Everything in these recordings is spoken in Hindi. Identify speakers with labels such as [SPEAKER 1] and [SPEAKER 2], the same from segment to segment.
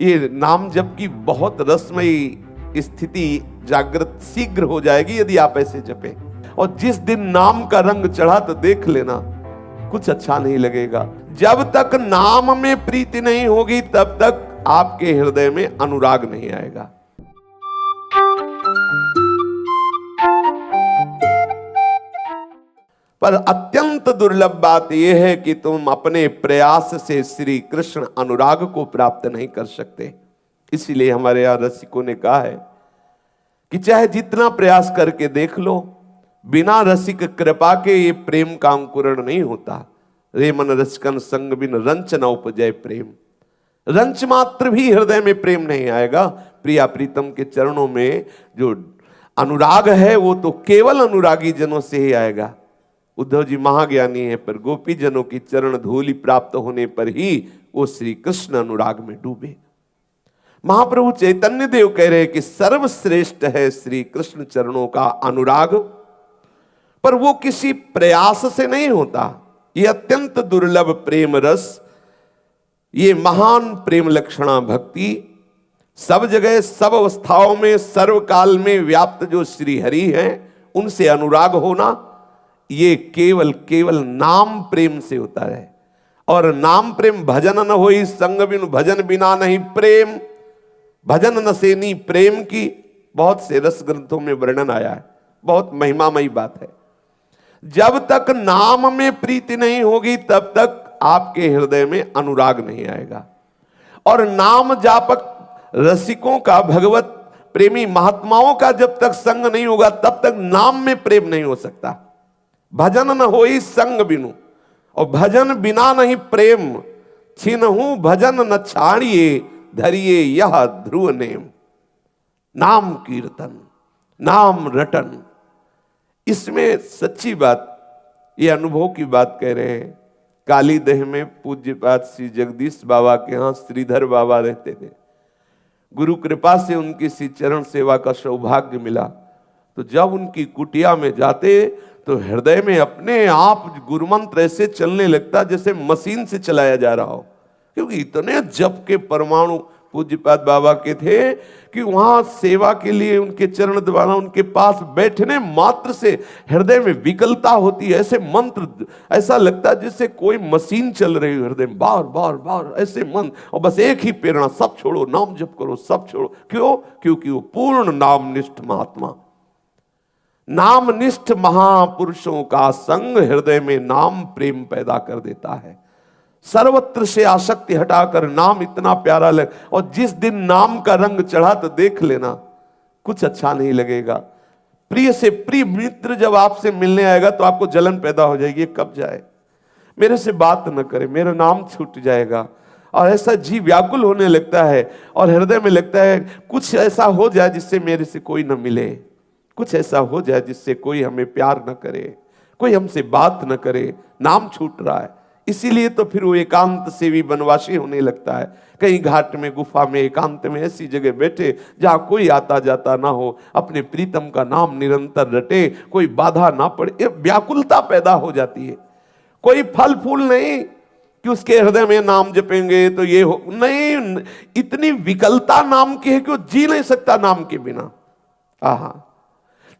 [SPEAKER 1] ये नाम जप की बहुत रसमयी स्थिति जागृत शीघ्र हो जाएगी यदि आप ऐसे जपें। और जिस दिन नाम का रंग चढ़ा तो देख लेना कुछ अच्छा नहीं लगेगा। जब तक नाम में प्रीति नहीं होगी तब तक आपके हृदय में अनुराग नहीं आएगा। पर अत्यंत दुर्लभ बात यह है कि तुम अपने प्रयास से श्री कृष्ण अनुराग को प्राप्त नहीं कर सकते। इसीलिए हमारे यहां रसिकों ने कहा है कि चाहे जितना प्रयास करके देख लो, बिना रसिक कृपा के ये प्रेम का अंकुरण नहीं होता। रे मन रसिकन संग बिन रंच न उपजय प्रेम। रंच मात्र भी हृदय में प्रेम नहीं आएगा। प्रिया प्रीतम के चरणों में जो अनुराग है वो तो केवल अनुरागी जनों से ही आएगा। उद्धव जी महाज्ञानी है, पर गोपी जनों की चरण धूलि प्राप्त होने पर ही वो श्री कृष्ण अनुराग में डूबे। महाप्रभु चैतन्य देव कह रहे हैं कि सर्वश्रेष्ठ है श्री कृष्ण चरणों का अनुराग, पर वो किसी प्रयास से नहीं होता। ये अत्यंत दुर्लभ प्रेम रस, ये महान प्रेम लक्षणा भक्ति, सब जगह सब अवस्थाओं में सर्वकाल में व्याप्त जो श्री हरि हैं उनसे अनुराग होना, ये केवल केवल नाम प्रेम से होता है। और नाम प्रेम भजन न होई संग बिनु, भजन बिना नहीं प्रेम। भजन न सेनी प्रेम की बहुत से रस ग्रंथों में वर्णन आया है, बहुत महिमामयी बात है। जब तक नाम में प्रीति नहीं होगी तब तक आपके हृदय में अनुराग नहीं आएगा। और नाम जापक रसिकों का, भगवत प्रेमी महात्माओं का जब तक संग नहीं होगा तब तक नाम में प्रेम नहीं हो सकता। भजन न होई संग बिनु, और भजन बिना नहीं प्रेम। छिनहु भजन न छाड़िए, धरिए यह ध्रुव नेम। नाम कीर्तन, नाम रटन, इसमें सच्ची बात, ये अनुभव की बात कह रहे हैं। कालीदह में पूज्यपाद श्री जगदीश बाबा के यहाँ श्रीधर बाबा रहते थे। गुरु कृपा से उनकी श्री चरण सेवा का सौभाग्य मिला, तो जब उनकी कुटिया में जाते तो हृदय में अपने आप गुरुमंत्र ऐसे चलने लगता जैसे मशीन से चलाया जा रहा हो, क्योंकि इतने जप के परमाणु पूज्यपाद बाबा के थे कि वहां सेवा के लिए उनके चरण द्वारा उनके पास बैठने मात्र से हृदय में विकलता होती है। ऐसे मंत्र ऐसा लगता है जैसे कोई मशीन चल रही है हृदय में, बार बार बार ऐसे मंत्र, और बस एक ही प्रेरणा, सब छोड़ो नाम जप करो, सब छोड़ो। क्यों? क्योंकि वो पूर्ण नामनिष्ठ महात्मा, नामनिष्ठ महापुरुषों का संग हृदय में नाम प्रेम पैदा कर देता है। सर्वत्र से आसक्ति हटाकर नाम इतना प्यारा लग, और जिस दिन नाम का रंग चढ़ा तो देख लेना कुछ अच्छा नहीं लगेगा। प्रिय से प्रिय मित्र जब आपसे मिलने आएगा तो आपको जलन पैदा हो जाएगी, कब जाए, मेरे से बात न करे, मेरा नाम छूट जाएगा। और ऐसा जी व्याकुल होने लगता है और हृदय में लगता है कुछ ऐसा हो जाए जिससे मेरे से कोई न मिले, कुछ ऐसा हो जाए जिससे कोई हमें प्यार न करे, कोई हमसे बात न करे, नाम छूट रहा है। इसीलिए तो फिर वो एकांत सेवी बनवासी होने लगता है। कहीं घाट में, गुफा में, एकांत में ऐसी जगह बैठे जहां कोई आता जाता ना हो, अपने प्रीतम का नाम निरंतर रटे, कोई बाधा ना पड़े। ये व्याकुलता पैदा हो जाती है। कोई फल फूल नहीं कि उसके हृदय में नाम जपेंगे तो ये हो, नहीं, इतनी विकलता नाम की है कि वो जी नहीं सकता नाम के बिना। आहा,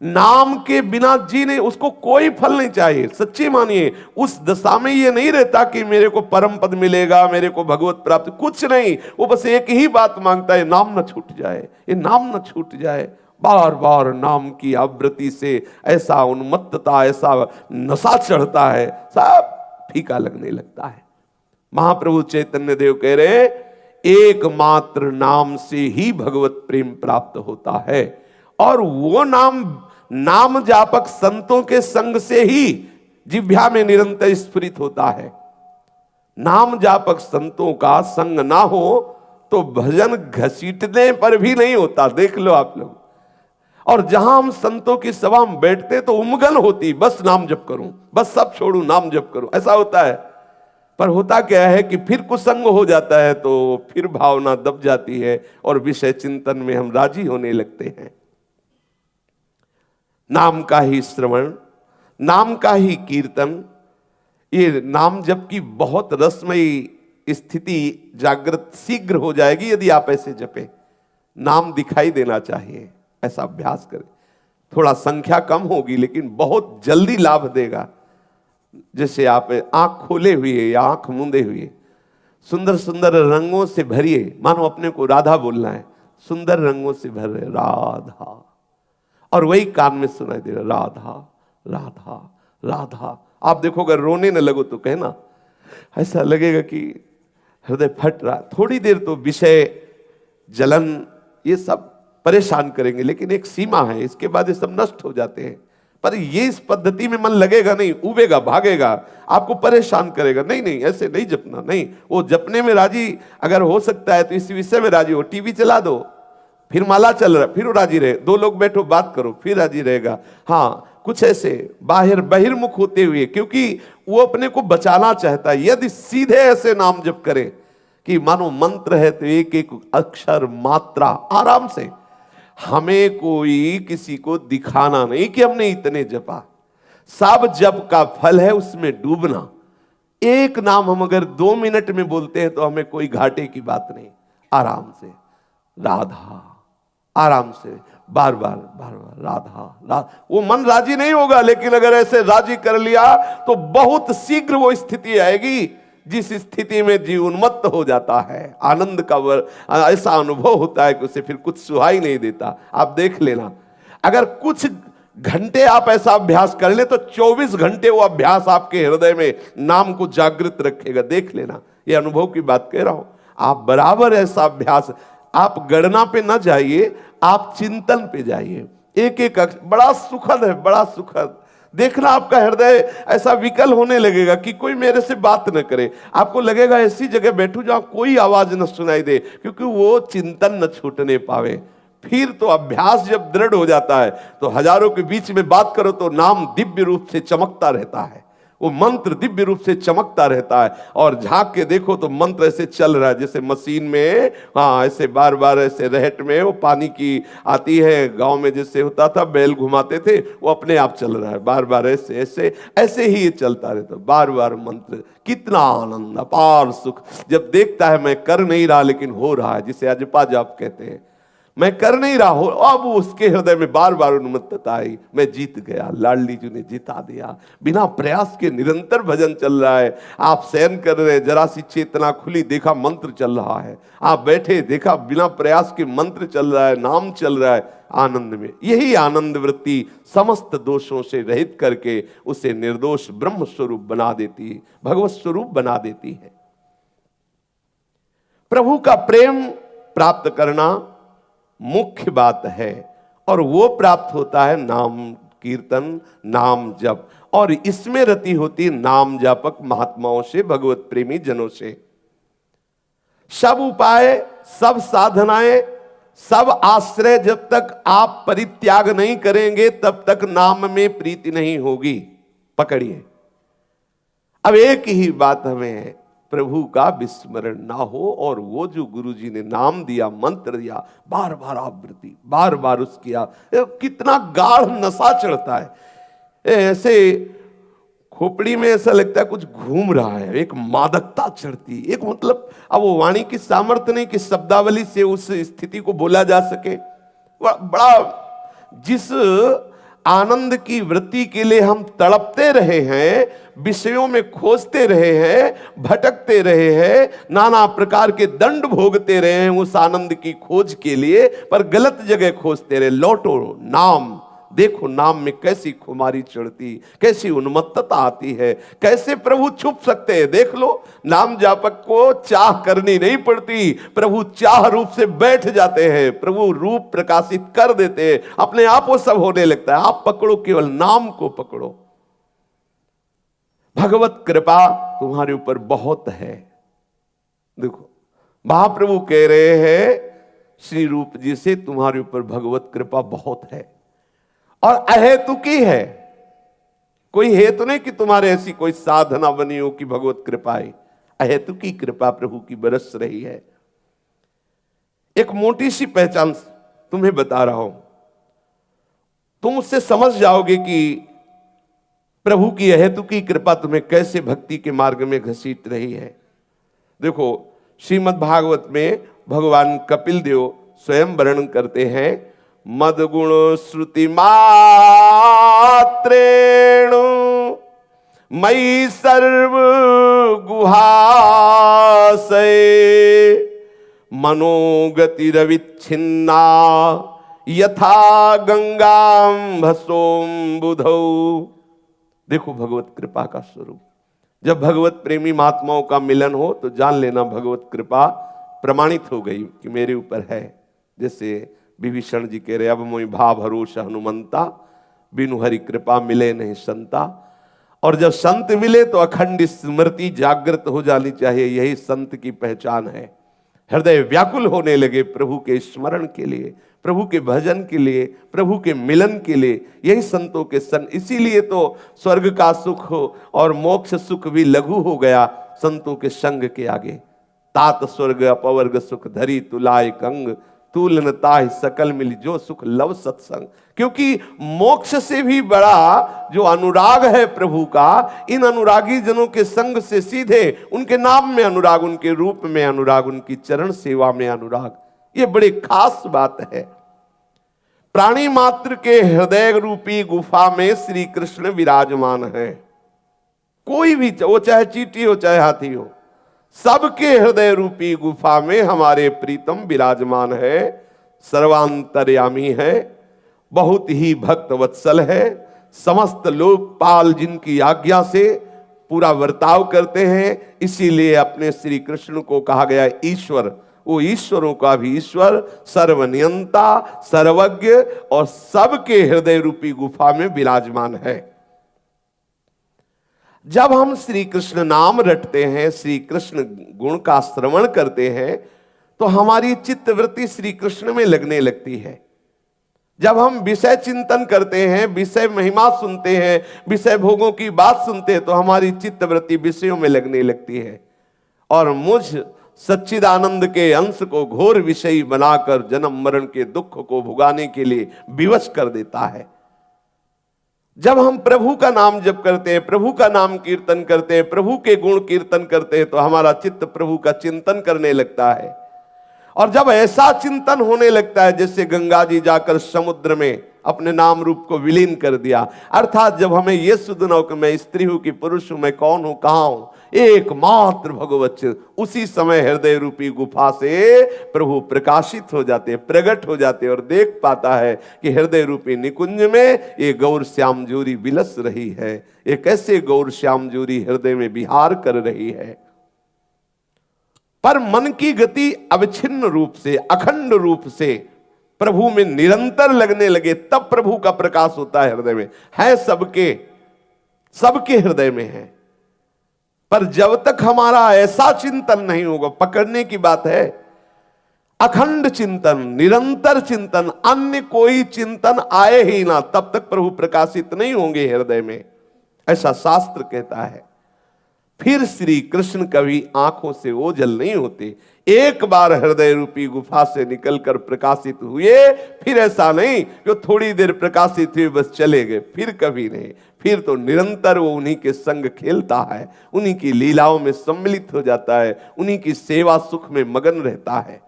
[SPEAKER 1] नाम के बिना जी नहीं, उसको कोई फल नहीं चाहिए। सच्ची मानिए, उस दशा में ये नहीं रहता कि मेरे को परम पद मिलेगा, मेरे को भगवत प्राप्ति, कुछ नहीं। वो बस एक ही बात मांगता है, नाम न छूट जाए, ये नाम न छूट जाए। बार बार नाम की आवृत्ति से ऐसा उन्मत्तता, ऐसा नशा चढ़ता है, सब फीका लगने लगता है। महाप्रभु चैतन्य देव कह रहे हैं, एकमात्र नाम से ही भगवत प्रेम प्राप्त होता है। और वो नाम जापक संतों के संग से ही जिह्वा में निरंतर स्फुरित होता है। नाम जापक संतों का संग ना हो तो भजन घसीटने पर भी नहीं होता, देख लो आप लोग। और जहां हम संतों की सभा में बैठते तो उमगन होती, बस नाम जप करूं, बस सब छोड़ू, नाम जप करूं, ऐसा होता है। पर होता क्या है कि फिर कुसंग हो जाता है तो फिर भावना दब जाती है और विषय चिंतन में हम राजी होने लगते हैं। नाम का ही श्रवण, नाम का ही कीर्तन, ये नाम जप की बहुत रसमयी स्थिति जागृत शीघ्र हो जाएगी यदि आप ऐसे जपे। नाम दिखाई देना चाहिए, ऐसा अभ्यास करें। थोड़ा संख्या कम होगी लेकिन बहुत जल्दी लाभ देगा। जैसे आप आंख खोले हुए या आंख मूंदे हुए सुंदर सुंदर रंगों से भरिए, मानो अपने को राधा बोलना है, सुंदर रंगों से भर रहे राधा, और वही कान में सुनाई दे रहा राधा राधा राधा। आप देखो अगर रोने न लगो तो कहना, ऐसा लगेगा कि हृदय फट रहा। थोड़ी देर तो विषय जलन ये सब परेशान करेंगे, लेकिन एक सीमा है, इसके बाद ये सब नष्ट हो जाते हैं। पर ये इस पद्धति में मन लगेगा नहीं, उबेगा, भागेगा, आपको परेशान करेगा। नहीं नहीं, ऐसे नहीं जपना, नहीं। वो जपने में राजी अगर हो सकता है तो इस विषय में राजी हो। टीवी चला दो, फिर माला चल रहा, फिर वो राजी रहे। दो लोग बैठो बात करो, फिर राजी रहेगा। हाँ, कुछ ऐसे बाहर बहिर्मुख होते हुए, क्योंकि वो अपने को बचाना चाहता है। यदि सीधे ऐसे नाम जप करें कि मानो मंत्र है तो एक एक अक्षर मात्रा आराम से, हमें कोई किसी को दिखाना नहीं कि हमने इतने जपा। सब जप का फल है उसमें डूबना। एक नाम हम अगर 2 मिनट में बोलते हैं तो हमें कोई घाटे की बात नहीं। आराम से राधा, आराम से बार बार बार बार राधा राधा। वो मन राजी नहीं होगा, लेकिन अगर ऐसे राजी कर लिया तो बहुत शीघ्र वो स्थिति आएगी जिस स्थिति में जीव उन्मत्त हो जाता है। आनंद का ऐसा अनुभव होता है कि उसे फिर कुछ सुहाई नहीं देता। आप देख लेना, अगर कुछ घंटे आप ऐसा अभ्यास कर ले तो 24 घंटे वो अभ्यास आपके हृदय में नाम को जागृत रखेगा। देख लेना, ये अनुभव की बात कह रहा हूं। आप बराबर ऐसा अभ्यास, आप गणना पे न जाइए, आप चिंतन पे जाइए। एक एक बड़ा सुखद है, बड़ा सुखद। देखना आपका हृदय ऐसा विकल होने लगेगा कि कोई मेरे से बात न करे। आपको लगेगा ऐसी जगह बैठूं जहां कोई आवाज न सुनाई दे, क्योंकि वो चिंतन न छूटने पावे। फिर तो अभ्यास जब दृढ़ हो जाता है तो हजारों के बीच में बात करो तो नाम दिव्य रूप से चमकता रहता है। वो मंत्र दिव्य रूप से चमकता रहता है, और झांक के देखो तो मंत्र ऐसे चल रहा है जैसे मशीन में। हाँ, ऐसे बार बार ऐसे रहट में वो पानी की आती है, गांव में जैसे होता था बैल घुमाते थे, वो अपने आप चल रहा है बार बार ऐसे ऐसे ऐसे ही ये चलता रहता, बार बार मंत्र। कितना आनंद, अपार सुख जब देखता है मैं कर नहीं रहा लेकिन हो रहा है, जिसे अजपा जाप कहते हैं। मैं कर नहीं रहा हूं, अब उसके हृदय में बार बार उन्मत्तता आई, मैं जीत गया, लाडली जी ने जिता दिया। बिना प्रयास के निरंतर भजन चल रहा है। आप शयन कर रहे, जरा सी चेतना खुली, देखा मंत्र चल रहा है। आप बैठे, देखा बिना प्रयास के मंत्र चल रहा है, नाम चल रहा है, आनंद में। यही आनंद वृत्ति समस्त दोषों से रहित करके उसे निर्दोष ब्रह्म स्वरूप बना देती है, भगवत स्वरूप बना देती है। प्रभु का प्रेम प्राप्त करना मुख्य बात है, और वो प्राप्त होता है नाम कीर्तन, नाम जप, और इसमें रति होती नाम जापक महात्माओं से, भगवत प्रेमी जनों से। सब उपाय, सब साधनाएं, सब आश्रय जब तक आप परित्याग नहीं करेंगे तब तक नाम में प्रीति नहीं होगी। पकड़िए, अब एक ही बात हमें है, प्रभु का विस्मरण ना हो, और वो जो गुरु जी ने नाम दिया, मंत्र दिया, बार बार आवृत्ति, बार बार उसकी कितना गाढ़ नशा चढ़ता है। ऐसे खोपड़ी में ऐसा लगता है कुछ घूम रहा है, एक मादकता चढ़ती, एक मतलब अब वो वाणी की सामर्थ्य नहीं कि शब्दावली से उस स्थिति को बोला जा सके। बड़ा जिस आनंद की वृत्ति के लिए हम तड़पते रहे हैं, विषयों में खोजते रहे हैं, भटकते रहे हैं, नाना प्रकार के दंड भोगते रहे हैं उस आनंद की खोज के लिए, पर गलत जगह खोजते रहे। लौटो, नाम देखो, नाम में कैसी खुमारी चढ़ती, कैसी उन्मत्तता आती है, कैसे प्रभु छुप सकते हैं। देख लो, नाम जापक को चाह करनी नहीं पड़ती, प्रभु चाह रूप से बैठ जाते हैं, प्रभु रूप प्रकाशित कर देते हैं, अपने आप वो सब होने लगता है। आप पकड़ो, केवल नाम को पकड़ो। भगवत कृपा तुम्हारे ऊपर बहुत है। देखो, महाप्रभु कह रहे हैं श्री रूप जी से, तुम्हारे ऊपर भगवत कृपा बहुत है, और अहेतुकी है। कोई हेतु नहीं कि तुम्हारे ऐसी कोई साधना बनी हो कि भगवत कृपा है। अहेतुकी कृपा प्रभु की बरस रही है। एक मोटी सी पहचान तुम्हें बता रहा हूं, तुम उससे समझ जाओगे कि प्रभु की अहेतुकी कृपा तुम्हें कैसे भक्ति के मार्ग में घसीट रही है। देखो श्रीमद् भागवत में भगवान कपिल देव स्वयं वर्णन करते हैं, मदगुण श्रुति मात्रेण मयि सर्व गुहाशय मनोगतिरविच्छिन्ना यथा गंगाम भसोम बुधौ। देखो भगवत कृपा का स्वरूप, जब भगवत प्रेमी महात्माओं का मिलन हो तो जान लेना भगवत कृपा प्रमाणित हो गई कि मेरे ऊपर है। जैसे विभीषण जी कह रहे, अब मोहि भाव भरोसा हनुमंता, बिनु हरि कृपा मिले नहीं संता। और जब संत मिले तो अखंड स्मृति जागृत हो जानी चाहिए, यही संत की पहचान है। हृदय व्याकुल होने लगे प्रभु के स्मरण के लिए, प्रभु के भजन के लिए, प्रभु के मिलन के लिए, यही संतों के संग। इसीलिए तो स्वर्ग का सुख हो और मोक्ष सुख भी लघु हो गया संतों के संग के आगे। तात स्वर्ग अपवर्ग सुख धरी तुलाय कंग, तुलन ताहि सकल मिली जो सुख लव सत्संग। क्योंकि मोक्ष से भी बड़ा जो अनुराग है प्रभु का, इन अनुरागी जनों के संग से सीधे उनके नाम में अनुराग, उनके रूप में अनुराग, उनकी चरण सेवा में अनुराग, ये बड़ी खास बात है। प्राणी मात्र के हृदय रूपी गुफा में श्री कृष्ण विराजमान है। कोई भी, वो चाहे चींटी हो चाहे हाथी हो, सबके हृदय रूपी गुफा में हमारे प्रीतम विराजमान है। सर्वांतर्यामी है, बहुत ही भक्त वत्सल है। समस्त लोकपाल जिनकी आज्ञा से पूरा वर्ताव करते हैं, इसीलिए अपने श्री कृष्ण को कहा गया ईश्वर। वो ईश्वरों का भी ईश्वर, सर्वनियंता, सर्वज्ञ और सबके हृदय रूपी गुफा में विराजमान है। जब हम श्री कृष्ण नाम रटते हैं, श्री कृष्ण गुण का श्रवण करते हैं, तो हमारी चित्तवृत्ति श्री कृष्ण में लगने लगती है। जब हम विषय चिंतन करते हैं, विषय महिमा सुनते हैं, विषय भोगों की बात सुनते हैं, तो हमारी चित्तवृत्ति विषयों में लगने लगती है और मुझ सच्चिदानंद के अंश को घोर विषयी बनाकर जन्म मरण के दुख को भुगाने के लिए विवश कर देता है। जब हम प्रभु का नाम जप करते हैं, प्रभु का नाम कीर्तन करते हैं, प्रभु के गुण कीर्तन करते हैं, तो हमारा चित्त प्रभु का चिंतन करने लगता है। और जब ऐसा चिंतन होने लगता है जैसे गंगा जी जाकर समुद्र में अपने नाम रूप को विलीन कर दिया, अर्थात जब हमें यह सुधना हो कि मैं स्त्री हूं कि पुरुष हूं, मैं कौन हूं, कहां हूं, एकमात्र भगवत चिंतन, उसी समय हृदय रूपी गुफा से प्रभु प्रकाशित हो जाते, प्रकट हो जाते और देख पाता है कि हृदय रूपी निकुंज में ये गौर श्याम जोरी विलस रही है। ये कैसे गौर श्याम जोरी हृदय में विहार कर रही है। पर मन की गति अविच्छिन्न रूप से, अखंड रूप से प्रभु में निरंतर लगने लगे, तब प्रभु का प्रकाश होता है हृदय में। है सबके हृदय में है, पर जब तक हमारा ऐसा चिंतन नहीं होगा, पकड़ने की बात है, अखंड चिंतन, निरंतर चिंतन, अन्य कोई चिंतन आए ही ना, तब तक प्रभु प्रकाशित नहीं होंगे हृदय में, ऐसा शास्त्र कहता है। फिर श्री कृष्ण कभी आंखों से ओझल नहीं होते। एक बार हृदय रूपी गुफा से निकलकर प्रकाशित हुए, फिर ऐसा नहीं कि थोड़ी देर प्रकाशित हुए बस चले गए, फिर कभी नहीं। फिर तो निरंतर वो उन्हीं के संग खेलता है, उन्हीं की लीलाओं में सम्मिलित हो जाता है, उन्हीं की सेवा सुख में मगन रहता है।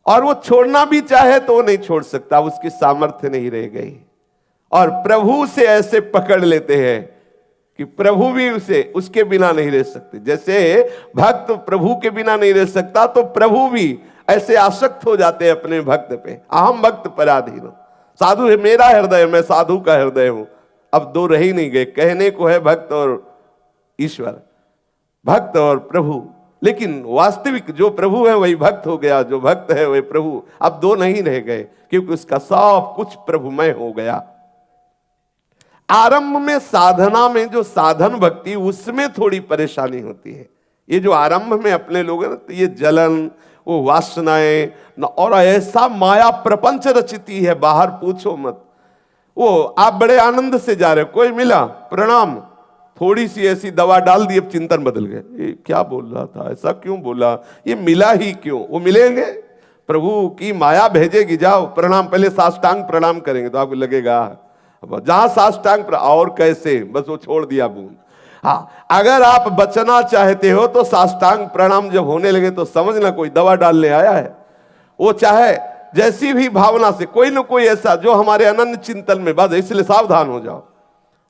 [SPEAKER 1] और वो छोड़ना भी चाहे तो नहीं छोड़ सकता, उसकी सामर्थ्य नहीं रह गई। और प्रभु से ऐसे पकड़ लेते हैं कि प्रभु भी उसके बिना नहीं रह सकते। जैसे भक्त प्रभु के बिना नहीं रह सकता, तो प्रभु भी ऐसे आसक्त हो जाते हैं अपने भक्त पे। अहम भक्त पराधीन, साधु है मेरा हृदय, मैं साधु का हृदय हूं। अब दो रह ही नहीं गए, कहने को है भक्त और ईश्वर, भक्त और प्रभु, लेकिन वास्तविक जो प्रभु है वही भक्त हो गया, जो भक्त है वही प्रभु। अब दो नहीं रह गए, क्योंकि उसका सब कुछ प्रभुमय हो गया। आरंभ में साधना में जो साधन भक्ति, उसमें थोड़ी परेशानी होती है। ये जो आरंभ में अपने लोग हैं ना, तो ये जलन, वो वासनाएं और ऐसा माया प्रपंच रचती है, बाहर पूछो मत। वो आप बड़े आनंद से जा रहे हो, कोई मिला प्रणाम, थोड़ी सी ऐसी दवा डाल दी, अब चिंतन बदल गए, ये क्या बोल रहा था, ऐसा क्यों बोला, ये मिला ही क्यों। वो मिलेंगे, प्रभु की माया भेजेगी, जाओ प्रणाम, पहले साष्टांग प्रणाम करेंगे तो आपको लगेगा जहां साष्टांग और कैसे, बस वो छोड़ दिया बूंद। हाँ, अगर आप बचना चाहते हो तो साष्टांग प्रणाम जब होने लगे तो समझना कोई दवा डालने आया है। वो चाहे जैसी भी भावना से कोई न कोई ऐसा जो हमारे अनन्य चिंतन में बस, इसलिए सावधान हो जाओ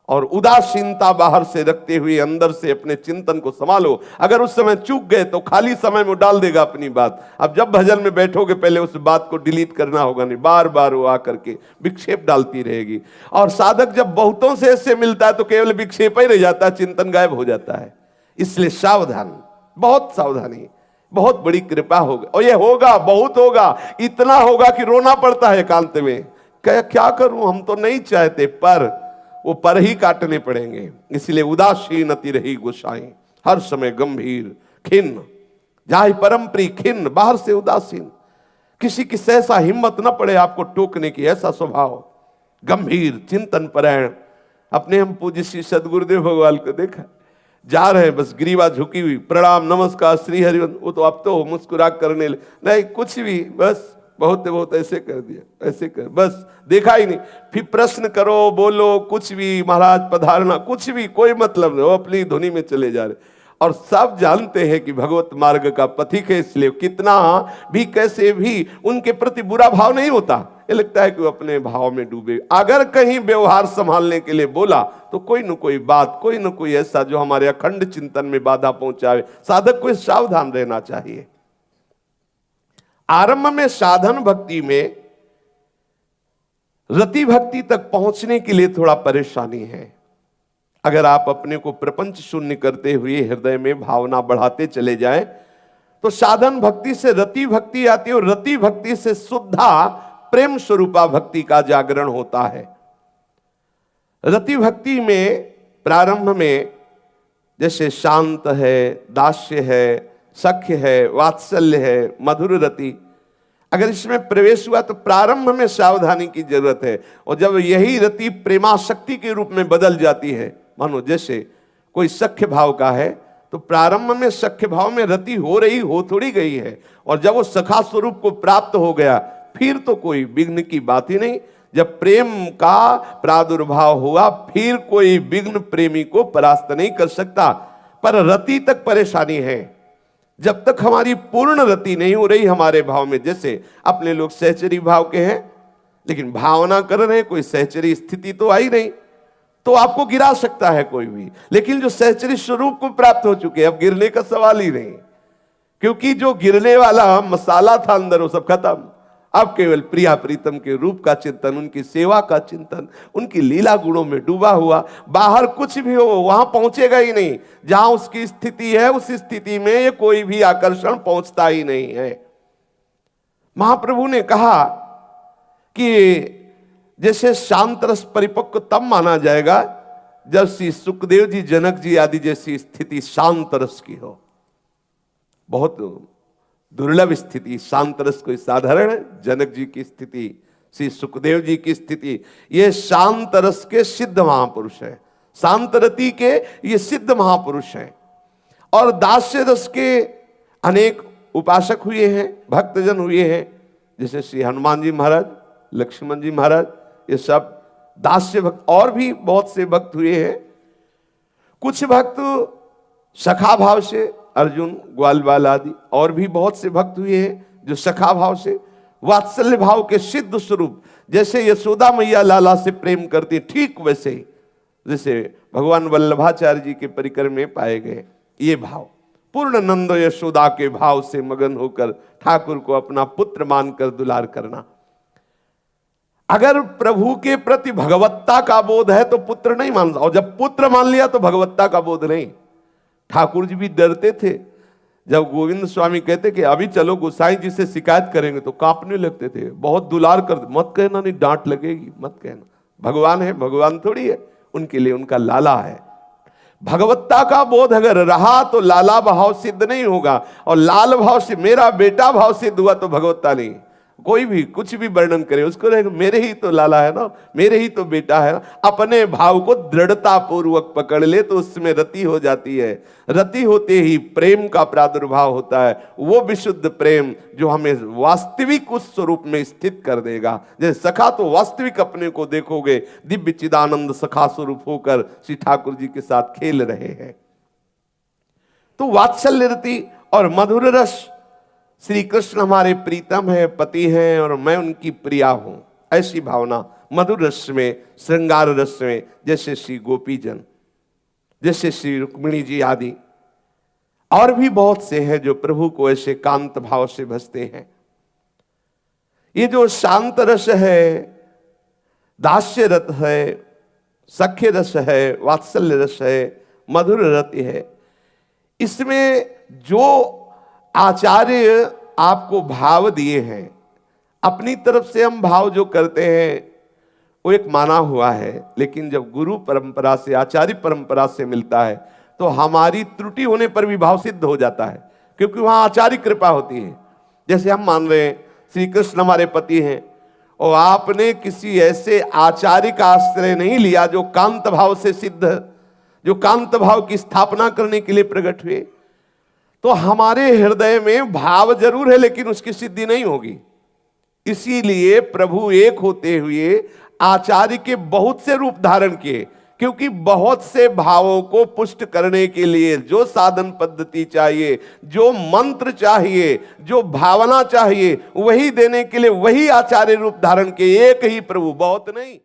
[SPEAKER 1] और उदासीनता बाहर से रखते हुए अंदर से अपने चिंतन को संभालो। अगर उस समय चूक गए तो खाली समय में डाल देगा अपनी बात। अब जब भजन में बैठोगे पहले उस बात को डिलीट करना होगा, नहीं बार बार वो आकर के विक्षेप डालती रहेगी। और साधक जब बहुतों से ऐसे मिलता है तो केवल विक्षेप ही रह जाता है, चिंतन गायब हो जाता है। इसलिए सावधान, बहुत सावधानी, बहुत बड़ी कृपा होगा। और ये होगा, बहुत होगा, इतना होगा कि रोना पड़ता है एकांत में, क्या करूं, हम तो नहीं चाहते, पर वो पर ही काटने पड़ेंगे। इसलिए उदासीन अति रही गोसाई, हर समय गंभीर खिन्न, जाहि परम प्रिय खिन्न, बाहर से उदासीन, किसी की सहसा हिम्मत न पड़े आपको टोकने की, ऐसा स्वभाव, गंभीर चिंतन परायण। अपने हम पूज्य श्री सदगुरुदेव भगवान को देखा, जा रहे हैं बस ग्रीवा झुकी हुई, प्रणाम नमस्कार श्री हरिवंश, वो तो अब तो मुस्कुरा करने नहीं कुछ भी, बस बहुत ऐसे कर दिया, ऐसे कर, बस देखा ही नहीं। फिर प्रश्न करो, बोलो कुछ भी, महाराज पधारना, कुछ भी, कोई मतलब नहीं, वो अपनी धुनी में चले जा रहे। और सब जानते हैं कि भगवत मार्ग का पथिक है, इसलिए कितना भी कैसे भी उनके प्रति बुरा भाव नहीं होता। ये लगता है कि वो अपने भाव में डूबे। अगर कहीं व्यवहार संभालने के लिए बोला तो कोई न कोई बात, कोई न कोई ऐसा जो हमारे अखंड चिंतन में बाधा पहुंचावे। साधक को सावधान रहना चाहिए। आरंभ में साधन भक्ति में रति भक्ति तक पहुंचने के लिए थोड़ा परेशानी है। अगर आप अपने को प्रपंच शून्य करते हुए हृदय में भावना बढ़ाते चले जाएं तो साधन भक्ति से रति भक्ति आती है और रति भक्ति से शुद्धा प्रेम स्वरूपा भक्ति का जागरण होता है। रति भक्ति में प्रारंभ में जैसे शांत है, दास्य है, सख्य है, वात्सल्य है, मधुर रति, अगर इसमें प्रवेश हुआ तो प्रारंभ में सावधानी की जरूरत है। और जब यही रति प्रेमाशक्ति के रूप में बदल जाती है, मानो जैसे कोई सख्य भाव का है तो प्रारंभ में सख्य भाव में रति हो थोड़ी गई है, और जब वो सखा स्वरूप को प्राप्त हो गया फिर तो कोई विघ्न की बात ही नहीं। जब प्रेम का प्रादुर्भाव हुआ फिर कोई विघ्न प्रेमी को परास्त नहीं कर सकता। पर रति तक परेशानी है, जब तक हमारी पूर्ण रति नहीं हो रही हमारे भाव में। जैसे अपने लोग सहचरी भाव के हैं लेकिन भावना कर रहे हैं, कोई सहचरी स्थिति तो आई नहीं, तो आपको गिरा सकता है कोई भी। लेकिन जो सहचरी स्वरूप को प्राप्त हो चुके, अब गिरने का सवाल ही नहीं, क्योंकि जो गिरने वाला मसाला था अंदर वो सब खत्म। अब केवल प्रिया प्रीतम के रूप का चिंतन, उनकी सेवा का चिंतन, उनकी लीला गुणों में डूबा हुआ, बाहर कुछ भी हो वहां पहुंचेगा ही नहीं। जहां उसकी स्थिति है उस स्थिति में ये कोई भी आकर्षण पहुंचता ही नहीं है। महाप्रभु ने कहा कि जैसे शांत रस परिपक्व तब माना जाएगा जब श्री सुखदेव जी, जनक जी आदि जैसी स्थिति शांत रस की हो। बहुत दुर्लभ स्थिति, शांत रस कोई साधारण है। जनक जी की स्थिति, श्री सुखदेव जी की स्थिति, ये शांत रस के सिद्ध महापुरुष है, शांत रति के ये सिद्ध महापुरुष हैं। और दास्य रस के अनेक उपासक हुए हैं, भक्तजन हुए हैं, जैसे श्री हनुमान जी महाराज, लक्ष्मण जी महाराज, ये सब दास्य भक्त। और भी बहुत से भक्त हुए हैं। कुछ भक्त सखा भाव से, अर्जुन, ग्वालवाल आदि, और भी बहुत से भक्त हुए हैं जो सखा भाव से, वात्सल्य भाव के सिद्ध स्वरूप, जैसे यशोदा मैया लाला से प्रेम करती, ठीक वैसे ही जैसे भगवान वल्लभाचार्य जी के परिकर में पाए गए ये भाव। पूर्ण नंद यशोदा के भाव से मगन होकर ठाकुर को अपना पुत्र मानकर दुलार करना। अगर प्रभु के प्रति भगवत्ता का बोध है तो पुत्र नहीं मान, और जब पुत्र मान लिया तो भगवत्ता का बोध नहीं। ठाकुर जी भी डरते थे जब गोविंद स्वामी कहते कि अभी चलो गोसाई जी से शिकायत करेंगे, तो कांपने लगते थे। बहुत दुलार कर, मत कहना, नहीं डांट लगेगी, मत कहना। भगवान है, भगवान थोड़ी है, उनके लिए उनका लाला है। भगवत्ता का बोध अगर रहा तो लाला भाव सिद्ध नहीं होगा, और लाल भाव से मेरा बेटा भाव सिद्ध हुआ तो भगवत्ता नहीं। कोई भी कुछ भी वर्णन करे उसको रहेगा मेरे ही तो लाला है ना, मेरे ही तो बेटा है ना। अपने भाव को दृढ़ता पूर्वक पकड़ ले तो उसमें रति हो जाती है। रति होते ही प्रेम का प्रादुर्भाव होता है, वो विशुद्ध प्रेम जो हमें वास्तविक उस स्वरूप में स्थित कर देगा। जैसे सखा तो वास्तविक अपने को देखोगे दिव्य चिदानंद सखा स्वरूप होकर श्री ठाकुर जी के साथ खेल रहे हैं। तो वात्सल्य रति और मधुर रस, श्री कृष्ण हमारे प्रीतम है, पति हैं और मैं उनकी प्रिया हूं, ऐसी भावना मधुर रस में, श्रृंगार रस में, जैसे श्री गोपीजन, जैसे श्री रुक्मिणी जी आदि और भी बहुत से हैं जो प्रभु को ऐसे कांत भाव से भजते हैं। ये जो शांत रस है, दास्य रस है, सख्य रस है, वात्सल्य रस है, मधुर रति है, इसमें जो आचार्य आपको भाव दिए हैं, अपनी तरफ से हम भाव जो करते हैं वो एक माना हुआ है, लेकिन जब गुरु परंपरा से, आचार्य परंपरा से मिलता है तो हमारी त्रुटि होने पर भी भाव सिद्ध हो जाता है, क्योंकि वहां आचार्य कृपा होती है। जैसे हम मान रहे हैं श्री कृष्ण हमारे पति हैं और आपने किसी ऐसे आचार्य का आश्रय नहीं लिया जो कांत भाव से सिद्ध, जो कांत भाव की स्थापना करने के लिए प्रकट हुए, तो हमारे हृदय में भाव जरूर है लेकिन उसकी सिद्धि नहीं होगी। इसीलिए प्रभु एक होते हुए आचार्य के बहुत से रूप धारण किए, क्योंकि बहुत से भावों को पुष्ट करने के लिए जो साधन पद्धति चाहिए, जो मंत्र चाहिए, जो भावना चाहिए, वही देने के लिए वही आचार्य रूप धारण किए। एक ही प्रभु, बहुत नहीं।